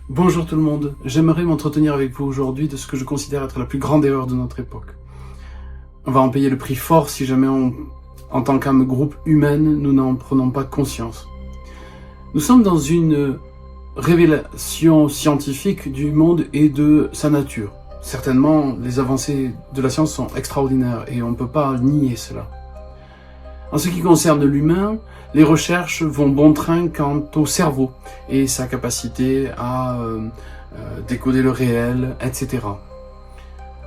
Bonjour tout le monde, j'aimerais m'entretenir avec vous aujourd'hui de ce que je considère être la plus grande erreur de notre époque. On va en payer le prix fort si jamais en tant qu'âme groupe humaine, nous n'en prenons pas conscience. Nous sommes dans une révélation scientifique du monde et de sa nature. Certainement, les avancées de la science sont extraordinaires et on ne peut pas nier cela. En ce qui concerne l'humain, les recherches vont bon train quant au cerveau et sa capacité à décoder le réel, etc.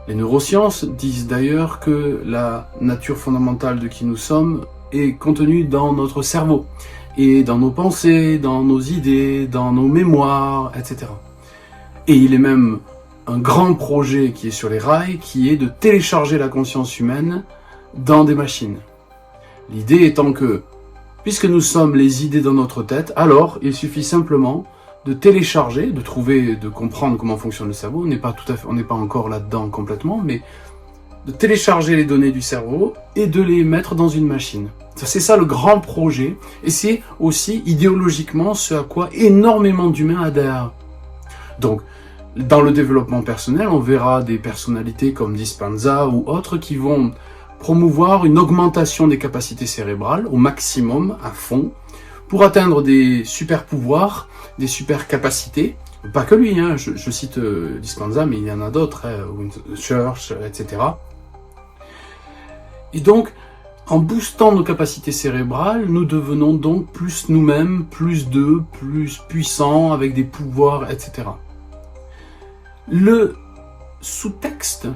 Les neurosciences disent d'ailleurs que la nature fondamentale de qui nous sommes est contenue dans notre cerveau et dans nos pensées, dans nos idées, dans nos mémoires, etc. Et il est même un grand projet qui est sur les rails, qui est de télécharger la conscience humaine dans des machines. L'idée étant que, puisque nous sommes les idées dans notre tête, alors il suffit simplement de télécharger, de trouver, de comprendre comment fonctionne le cerveau. On n'est pas encore là-dedans complètement, mais de télécharger les données du cerveau et de les mettre dans une machine. C'est ça le grand projet, et c'est aussi idéologiquement ce à quoi énormément d'humains adhèrent. Donc, dans le développement personnel, on verra des personnalités comme Dispenza ou autres qui vont promouvoir une augmentation des capacités cérébrales au maximum, à fond, pour atteindre des super pouvoirs, des super capacités. Pas que lui, hein, je cite Dispenza, mais il y en a d'autres, Church, etc. Et donc, en boostant nos capacités cérébrales, nous devenons donc plus nous-mêmes, plus puissants, avec des pouvoirs, etc. Le sous-texte,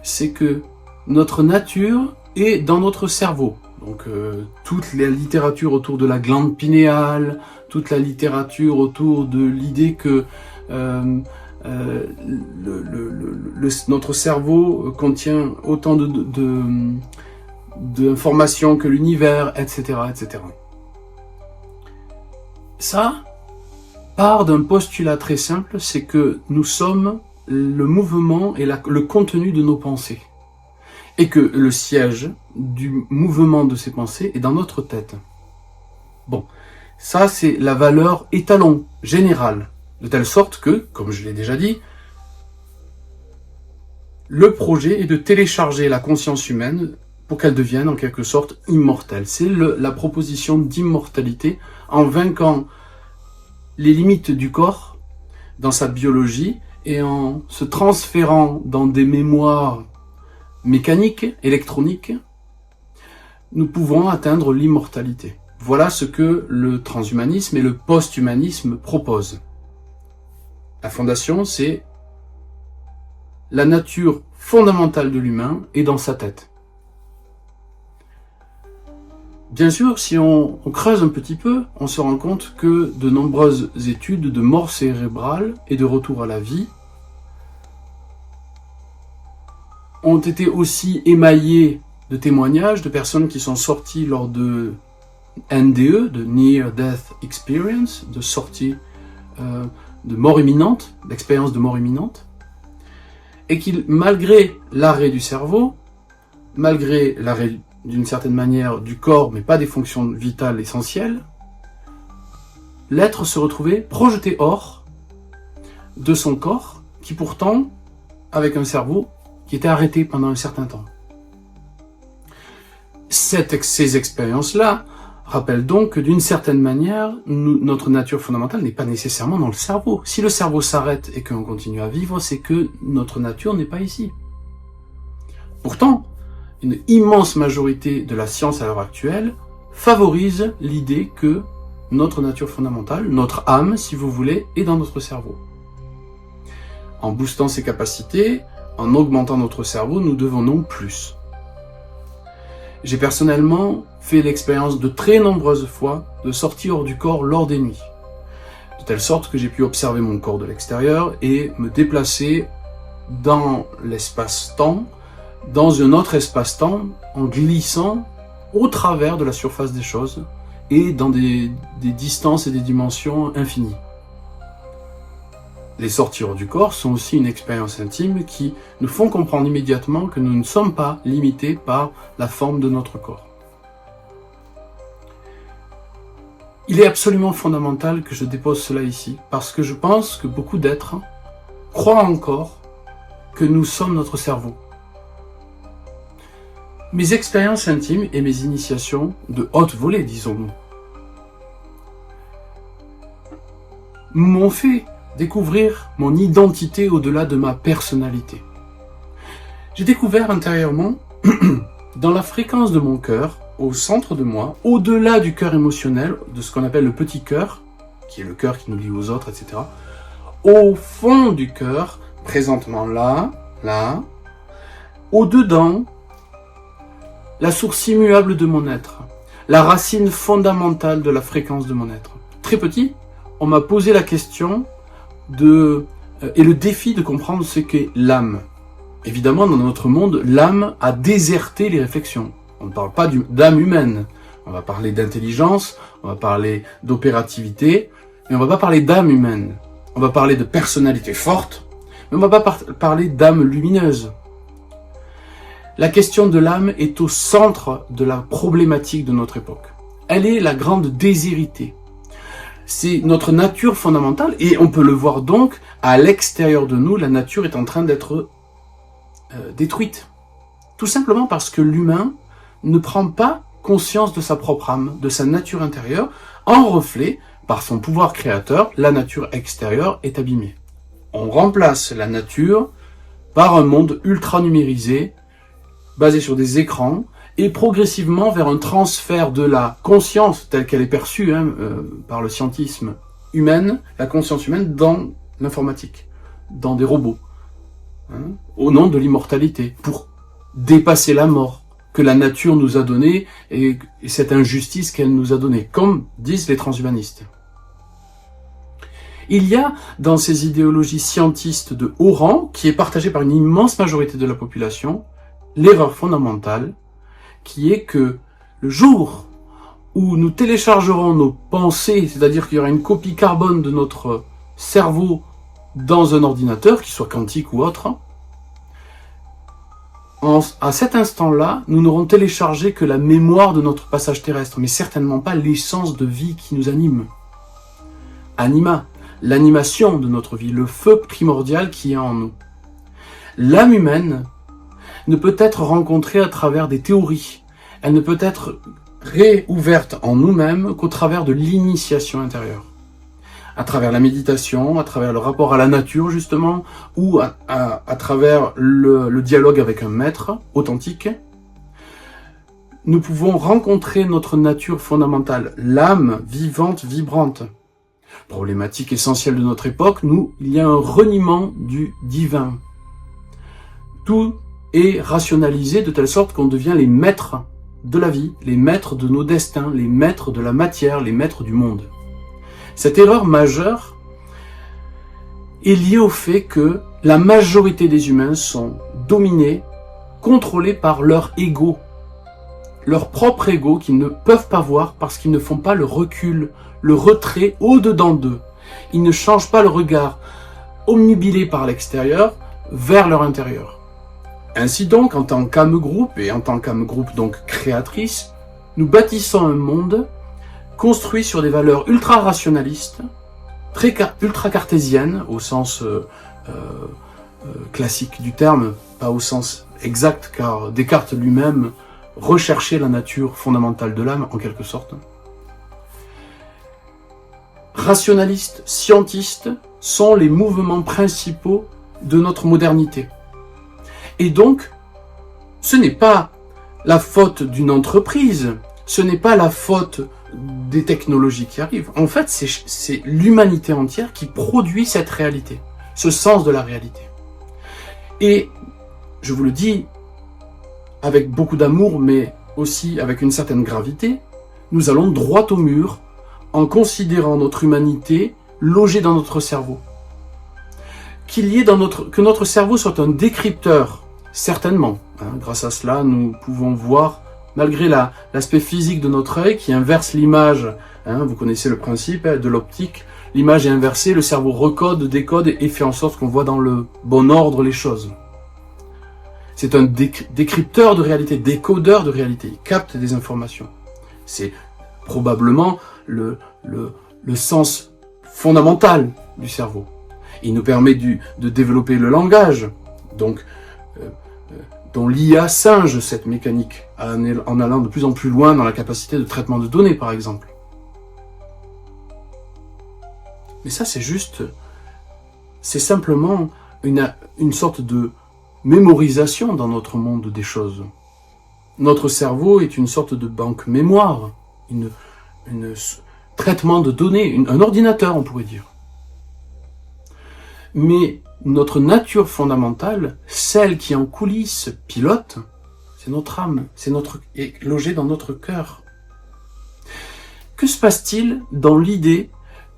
c'est que notre nature est dans notre cerveau. Donc toute la littérature autour de la glande pinéale, toute la littérature autour de l'idée que notre cerveau contient autant d'informations que l'univers, etc., etc. Ça part d'un postulat très simple, c'est que nous sommes le mouvement et le contenu de nos pensées. Et que le siège du mouvement de ces pensées est dans notre tête. Bon, ça c'est la valeur étalon, générale, de telle sorte que, comme je l'ai déjà dit, le projet est de télécharger la conscience humaine pour qu'elle devienne en quelque sorte immortelle. C'est la proposition d'immortalité en vainquant les limites du corps dans sa biologie et en se transférant dans des mémoires mécanique, électronique, nous pouvons atteindre l'immortalité. Voilà ce que le transhumanisme et le post-humanisme proposent. La fondation, c'est la nature fondamentale de l'humain est dans sa tête. Bien sûr, si on creuse un petit peu, on se rend compte que de nombreuses études de mort cérébrale et de retour à la vie ont été aussi émaillés de témoignages de personnes qui sont sorties lors de NDE, de Near Death Experience, de sortie de mort imminente, d'expérience de mort imminente, et qui, malgré l'arrêt du cerveau, malgré l'arrêt d'une certaine manière du corps, mais pas des fonctions vitales essentielles, l'être se retrouvait projeté hors de son corps, qui pourtant, avec un cerveau, qui était arrêté pendant un certain temps. Ces expériences-là rappellent donc que d'une certaine manière, notre nature fondamentale n'est pas nécessairement dans le cerveau. Si le cerveau s'arrête et qu'on continue à vivre, c'est que notre nature n'est pas ici. Pourtant, une immense majorité de la science à l'heure actuelle favorise l'idée que notre nature fondamentale, notre âme, si vous voulez, est dans notre cerveau. En boostant ses capacités, en augmentant notre cerveau, nous devenons plus. J'ai personnellement fait l'expérience de très nombreuses fois de sortir hors du corps lors des nuits. De telle sorte que j'ai pu observer mon corps de l'extérieur et me déplacer dans l'espace-temps, dans un autre espace-temps, en glissant au travers de la surface des choses et dans des distances et des dimensions infinies. Les sorties hors du corps sont aussi une expérience intime qui nous font comprendre immédiatement que nous ne sommes pas limités par la forme de notre corps. Il est absolument fondamental que je dépose cela ici, parce que je pense que beaucoup d'êtres croient encore que nous sommes notre cerveau. Mes expériences intimes et mes initiations de haute volée, disons-nous, m'ont fait découvrir mon identité au-delà de ma personnalité. J'ai découvert intérieurement, dans la fréquence de mon cœur, au centre de moi, au-delà du cœur émotionnel, de ce qu'on appelle le petit cœur, qui est le cœur qui nous lie aux autres, etc., au fond du cœur, présentement là, au-dedans, la source immuable de mon être, la racine fondamentale de la fréquence de mon être. Très petit, on m'a posé la question et le défi de comprendre ce qu'est l'âme. Évidemment, dans notre monde, l'âme a déserté les réflexions. On ne parle pas d'âme humaine. On va parler d'intelligence, on va parler d'opérativité, mais on ne va pas parler d'âme humaine. On va parler de personnalité forte, mais on ne va pas parler d'âme lumineuse. La question de l'âme est au centre de la problématique de notre époque. Elle est la grande déshéritée. C'est notre nature fondamentale, et on peut le voir donc, à l'extérieur de nous, la nature est en train d'être détruite. Tout simplement parce que l'humain ne prend pas conscience de sa propre âme, de sa nature intérieure. En reflet, par son pouvoir créateur, la nature extérieure est abîmée. On remplace la nature par un monde ultra numérisé, basé sur des écrans, et progressivement vers un transfert de la conscience telle qu'elle est perçue par le scientisme humaine, la conscience humaine dans l'informatique, dans des robots, au nom de l'immortalité, pour dépasser la mort que la nature nous a donnée et cette injustice qu'elle nous a donnée, comme disent les transhumanistes. Il y a dans ces idéologies scientistes de haut rang, qui est partagée par une immense majorité de la population, l'erreur fondamentale, qui est que le jour où nous téléchargerons nos pensées, c'est-à-dire qu'il y aura une copie carbone de notre cerveau dans un ordinateur, qu'il soit quantique ou autre, à cet instant-là, nous n'aurons téléchargé que la mémoire de notre passage terrestre, mais certainement pas l'essence de vie qui nous anime. Anima, l'animation de notre vie, le feu primordial qui est en nous. L'âme humaine ne peut être rencontrée à travers des théories. Elle ne peut être réouverte en nous-mêmes qu'au travers de l'initiation intérieure. À travers la méditation, à travers le rapport à la nature justement, ou à travers le dialogue avec un maître authentique, nous pouvons rencontrer notre nature fondamentale, l'âme vivante, vibrante. Problématique essentielle de notre époque, il y a un reniement du divin. Tout est rationalisé de telle sorte qu'on devient les maîtres de la vie, les maîtres de nos destins, les maîtres de la matière, les maîtres du monde. Cette erreur majeure est liée au fait que la majorité des humains sont dominés, contrôlés par leur ego, leur propre ego qu'ils ne peuvent pas voir parce qu'ils ne font pas le recul, le retrait au-dedans d'eux. Ils ne changent pas le regard omnubilé par l'extérieur vers leur intérieur. Ainsi donc, en tant qu'âme groupe, et en tant qu'âme groupe donc créatrice, nous bâtissons un monde construit sur des valeurs ultra-rationalistes, ultra-cartésiennes, au sens classique du terme, pas au sens exact, car Descartes lui-même recherchait la nature fondamentale de l'âme, en quelque sorte. Rationalistes, scientistes sont les mouvements principaux de notre modernité. Et donc, ce n'est pas la faute d'une entreprise, ce n'est pas la faute des technologies qui arrivent. En fait, c'est l'humanité entière qui produit cette réalité, ce sens de la réalité. Et, je vous le dis, avec beaucoup d'amour, mais aussi avec une certaine gravité, nous allons droit au mur en considérant notre humanité logée dans notre cerveau. Que notre cerveau soit un décrypteur, certainement. Grâce à cela, nous pouvons voir, malgré l'aspect physique de notre œil qui inverse l'image, vous connaissez le principe de l'optique, l'image est inversée, le cerveau recode, décode et fait en sorte qu'on voit dans le bon ordre les choses. C'est un décrypteur de réalité, décodeur de réalité, il capte des informations. C'est probablement le sens fondamental du cerveau. Il nous permet de développer le langage, donc dont l'IA singe cette mécanique en allant de plus en plus loin dans la capacité de traitement de données, par exemple. Mais ça, c'est simplement une sorte de mémorisation dans notre monde des choses. Notre cerveau est une sorte de banque mémoire, un traitement de données, un ordinateur, on pourrait dire. Mais notre nature fondamentale, celle qui en coulisses pilote, c'est notre âme, est logée dans notre cœur. Que se passe-t-il dans l'idée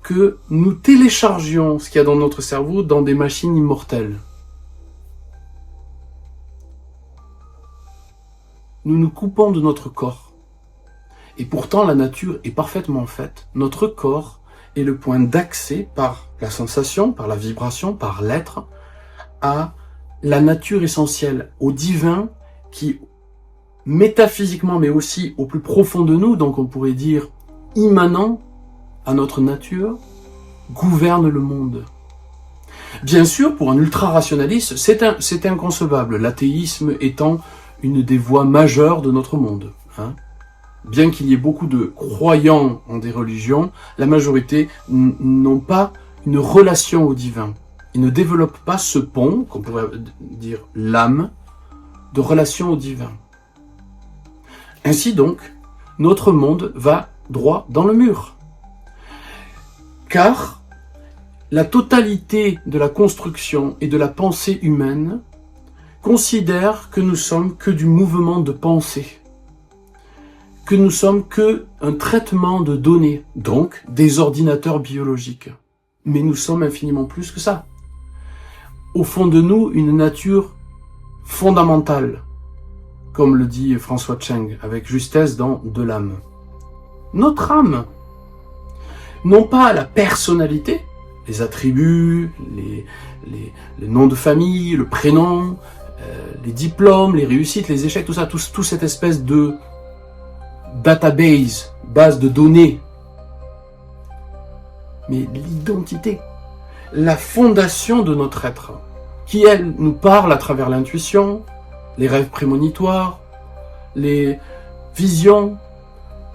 que nous téléchargions ce qu'il y a dans notre cerveau dans des machines immortelles? Nous nous coupons de notre corps. Et pourtant, la nature est parfaitement faite. Notre corps est le point d'accès par la sensation, par la vibration, par l'être, à la nature essentielle, au divin qui, métaphysiquement, mais aussi au plus profond de nous, donc on pourrait dire immanent à notre nature, gouverne le monde. Bien sûr, pour un ultra-rationaliste, c'est inconcevable, l'athéisme étant une des voies majeures de notre monde. Bien qu'il y ait beaucoup de croyants en des religions, la majorité n'ont pas une relation au divin. Ils ne développent pas ce pont, qu'on pourrait dire l'âme, de relation au divin. Ainsi donc, notre monde va droit dans le mur. Car la totalité de la construction et de la pensée humaine considère que nous sommes que du mouvement de pensée, que nous sommes que un traitement de données, donc des ordinateurs biologiques. Mais nous sommes infiniment plus que ça. Au fond de nous, une nature fondamentale, comme le dit François Cheng avec justesse dans De l'âme. Notre âme, non pas la personnalité, les attributs, les noms de famille, le prénom, les diplômes, les réussites, les échecs, tout ça, tout cette espèce de database, base de données. Mais l'identité, la fondation de notre être, qui elle nous parle à travers l'intuition, les rêves prémonitoires, les visions,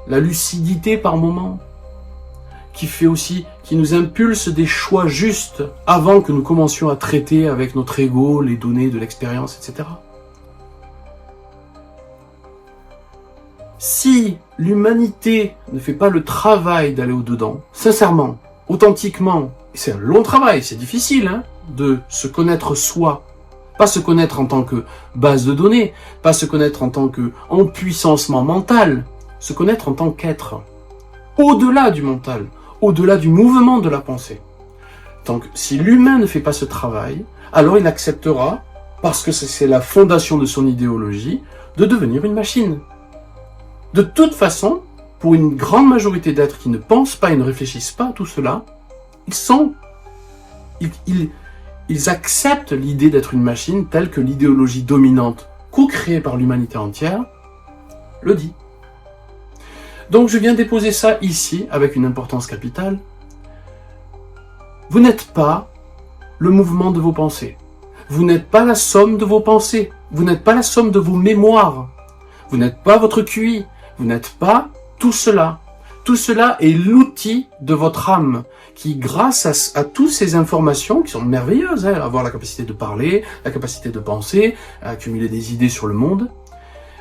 la lucidité par moments, qui nous impulse des choix justes avant que nous commencions à traiter avec notre ego les données de l'expérience, etc. Si l'humanité ne fait pas le travail d'aller au-dedans, sincèrement, authentiquement, c'est un long travail, c'est difficile, de se connaître soi, pas se connaître en tant que base de données, pas se connaître en tant que empuissancement mental, se connaître en tant qu'être, au-delà du mental, au-delà du mouvement de la pensée. Donc, si l'humain ne fait pas ce travail, alors il acceptera, parce que c'est la fondation de son idéologie, de devenir une machine. De toute façon, pour une grande majorité d'êtres qui ne pensent pas et ne réfléchissent pas à tout cela, ils acceptent l'idée d'être une machine telle que l'idéologie dominante, co-créée par l'humanité entière, le dit. Donc je viens déposer ça ici, avec une importance capitale. Vous n'êtes pas le mouvement de vos pensées. Vous n'êtes pas la somme de vos pensées. Vous n'êtes pas la somme de vos mémoires. Vous n'êtes pas votre QI. Vous n'êtes pas tout cela. Tout cela est l'outil de votre âme qui, grâce à toutes ces informations qui sont merveilleuses, avoir la capacité de parler, la capacité de penser, à accumuler des idées sur le monde,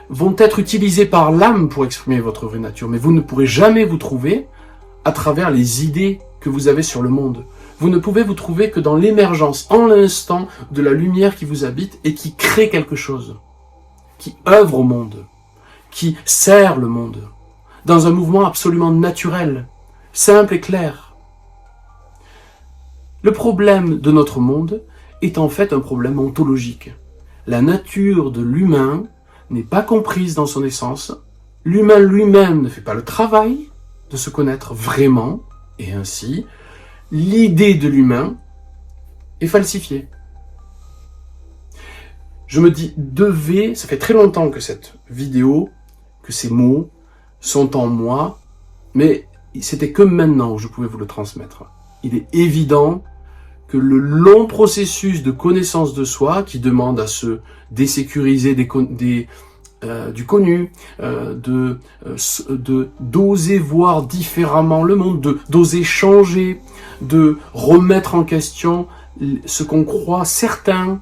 vont être utilisées par l'âme pour exprimer votre vraie nature. Mais vous ne pourrez jamais vous trouver à travers les idées que vous avez sur le monde. Vous ne pouvez vous trouver que dans l'émergence, en l'instant, de la lumière qui vous habite et qui crée quelque chose, qui œuvre au monde, qui sert le monde, dans un mouvement absolument naturel, simple et clair. Le problème de notre monde est en fait un problème ontologique. La nature de l'humain n'est pas comprise dans son essence. L'humain lui-même ne fait pas le travail de se connaître vraiment, et ainsi, l'idée de l'humain est falsifiée. Je me dis, ça fait très longtemps que cette vidéo, que ces mots sont en moi, Mais c'était que maintenant où je pouvais vous le transmettre. Il est évident que le long processus de connaissance de soi, qui demande à se désécuriser du connu, d'oser voir différemment le monde, d'oser changer, de remettre en question ce qu'on croit certain,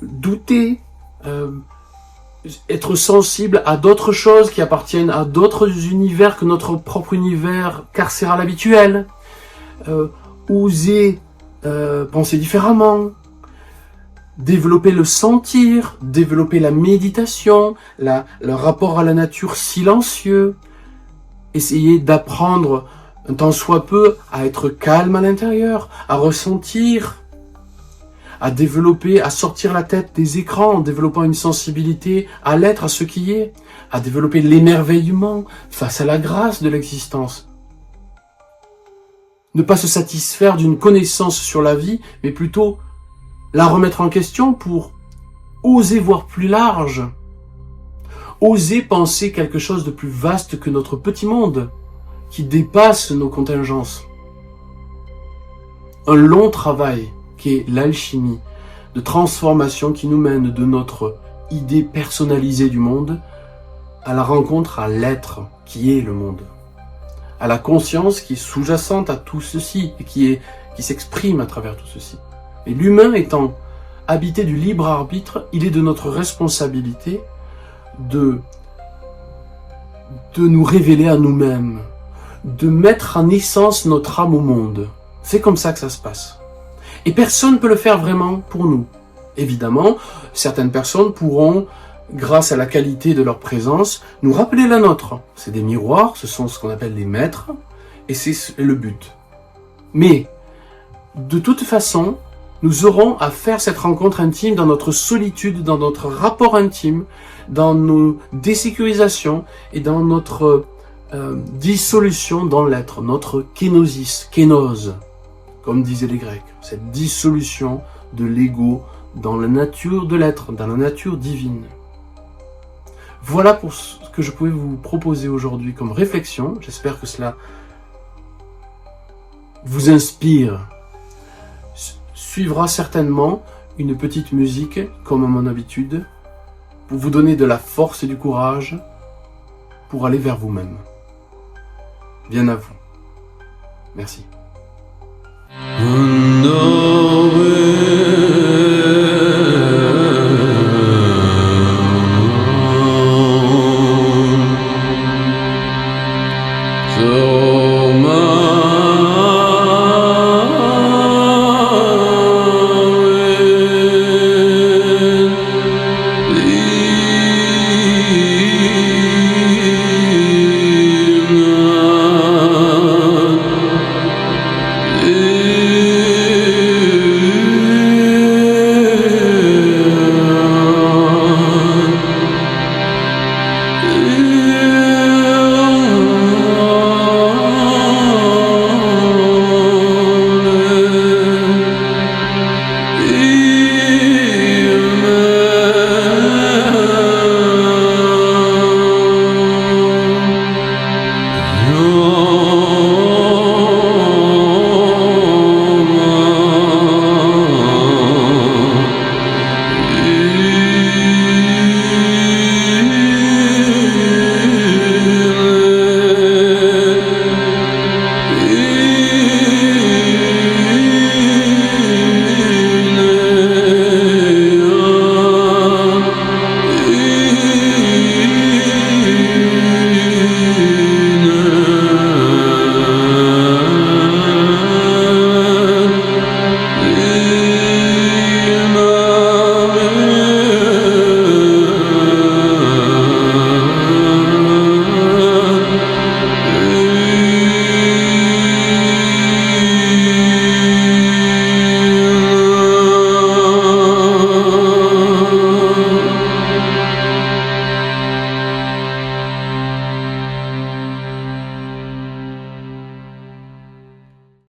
douter, être sensible à d'autres choses qui appartiennent à d'autres univers que notre propre univers carcéral habituel, oser penser différemment, développer le sentir, développer la méditation, le rapport à la nature silencieux, essayer d'apprendre un tant soit peu à être calme à l'intérieur, à ressentir, à développer, à sortir la tête des écrans en développant une sensibilité à l'être, à ce qui est, à développer l'émerveillement face à la grâce de l'existence. Ne pas se satisfaire d'une connaissance sur la vie, mais plutôt la remettre en question pour oser voir plus large, oser penser quelque chose de plus vaste que notre petit monde, qui dépasse nos contingences. Un long travail qui est l'alchimie de transformation qui nous mène de notre idée personnalisée du monde à la rencontre à l'être qui est le monde, à la conscience qui est sous-jacente à tout ceci et qui s'exprime à travers tout ceci. Et l'humain étant habité du libre arbitre, il est de notre responsabilité de nous révéler à nous-mêmes, de mettre en essence notre âme au monde. C'est comme ça que ça se passe. Et personne ne peut le faire vraiment pour nous. Évidemment, certaines personnes pourront, grâce à la qualité de leur présence, nous rappeler la nôtre. C'est des miroirs, ce sont ce qu'on appelle les maîtres, et c'est le but. Mais, de toute façon, nous aurons à faire cette rencontre intime dans notre solitude, dans notre rapport intime, dans nos désécurisations et dans notre dissolution dans l'être, notre kénosis, kénose, comme disaient les Grecs, cette dissolution de l'ego dans la nature de l'être, dans la nature divine. Voilà pour ce que je pouvais vous proposer aujourd'hui comme réflexion. J'espère que cela vous inspire. Suivra certainement une petite musique, comme à mon habitude, pour vous donner de la force et du courage pour aller vers vous-même. Bien à vous. Merci.